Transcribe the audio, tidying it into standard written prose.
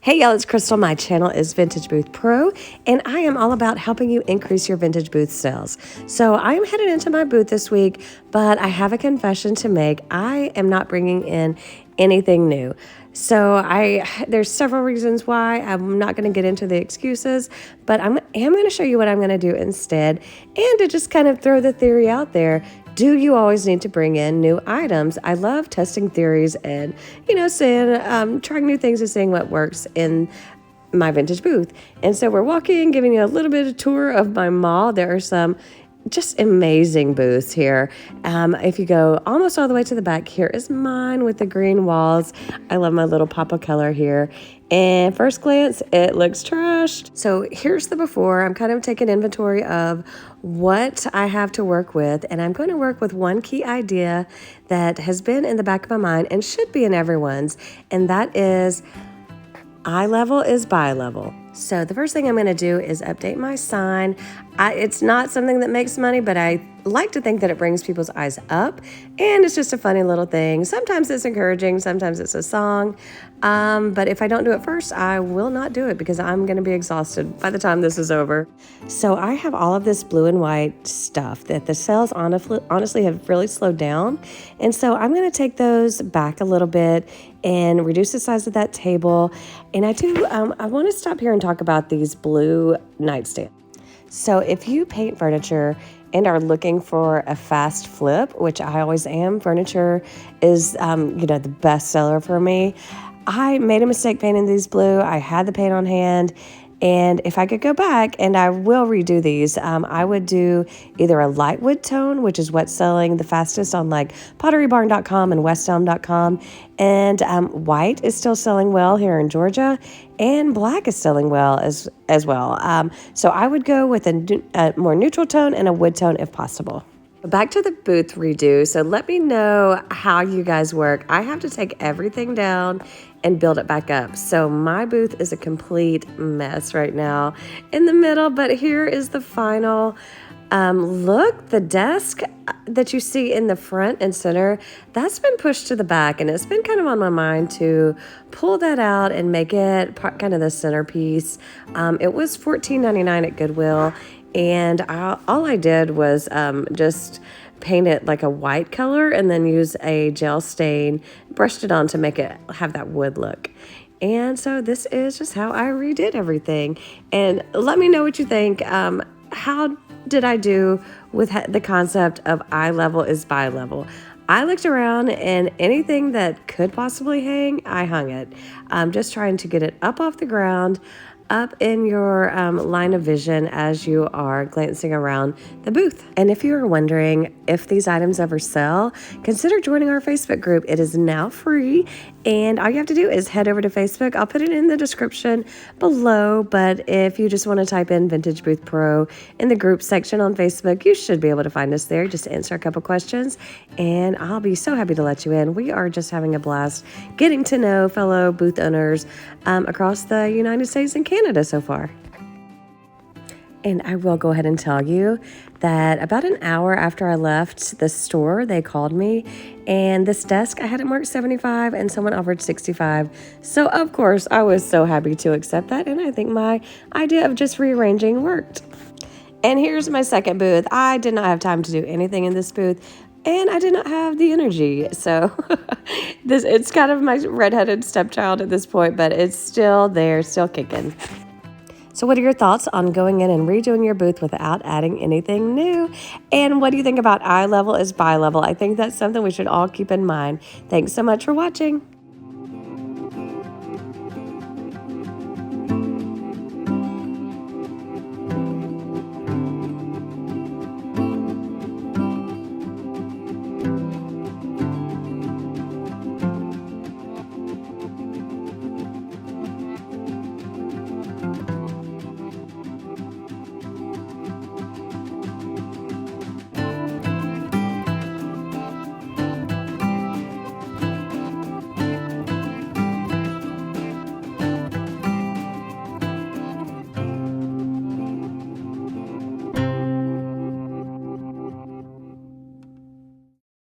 Hey y'all, it's Crystal. My channel is Vintage Booth Pro, and I am all about helping you increase your vintage booth sales. So I am headed into my booth this week, but I have a confession to make. I am not bringing in anything new. So there's several reasons why. I'm not going to get into the excuses, but I am going to show you what I'm going to do instead, and to just kind of throw the theory out there. Do you always need to bring in new items? I love testing theories and, trying new things and seeing what works in my vintage booth. And so we're walking, giving you a little bit of tour of my mall. There are some just amazing booths here. If you go almost all the way to the back, here is mine with the green walls. I love my little pop of color here. And first glance, it looks trashed. So here's the before. I'm kind of taking inventory of what I have to work with, and I'm going to work with one key idea that has been in the back of my mind and should be in everyone's, and that is eye level is buy level. So the first thing I'm going to do is update my sign. It's not something that makes money, but I like to think that it brings people's eyes up, and it's just a funny little thing. Sometimes it's encouraging, sometimes it's a song, but if I don't do it first, I will not do it because I'm going to be exhausted by the time this is over. So I have all of this blue and white stuff that the sales honestly have really slowed down, and so I'm going to take those back a little bit and reduce the size of that table. And I want to stop here and talk about these blue nightstands. So if you paint furniture and are looking for a fast flip, which I always am, furniture is, the best seller for me. I made a mistake painting these blue. I had the paint on hand. And if I could go back, and I will redo these, I would do either a light wood tone, which is what's selling the fastest on like potterybarn.com and westelm.com. And white is still selling well here in Georgia, and black is selling well as well. So I would go with a more neutral tone and a wood tone if possible. Back to the booth redo. So let me know how you guys work. I have to take everything down and build it back up. So my booth is a complete mess right now in the middle, but here is the final look. The desk that you see in the front and center, that's been pushed to the back, and it's been kind of on my mind to pull that out and make it kind of the centerpiece. It was $14.99 at Goodwill, and all I did was just paint it like a white color and then use a gel stain, brushed it on to make it have that wood look. And so this is just how I redid everything. And let me know what you think. How did I do with the concept of eye level is buy level? I looked around, and anything that could possibly hang, I hung it. Just trying to get it up off the ground, up in your line of vision as you are glancing around the booth. And if you are wondering if these items ever sell, consider joining our Facebook group. It is now free, and all you have to do is head over to Facebook. I'll put it in the description below, but if you just want to type in Vintage Booth Pro in the group section on Facebook, you should be able to find us there. Just answer a couple questions, and I'll be so happy to let you in. We are just having a blast getting to know fellow booth owners across the United States and Canada so far. And I will go ahead and tell you that about an hour after I left the store, they called me, and this desk, I had it marked 75 and someone offered 65. So of course I was so happy to accept that, and I think my idea of just rearranging worked. And here's my second booth. I did not have time to do anything in this booth, and I did not have the energy. So it's kind of my redheaded stepchild at this point, but it's still there, still kicking. So what are your thoughts on going in and redoing your booth without adding anything new? And what do you think about eye level is buy level? I think that's something we should all keep in mind. Thanks so much for watching.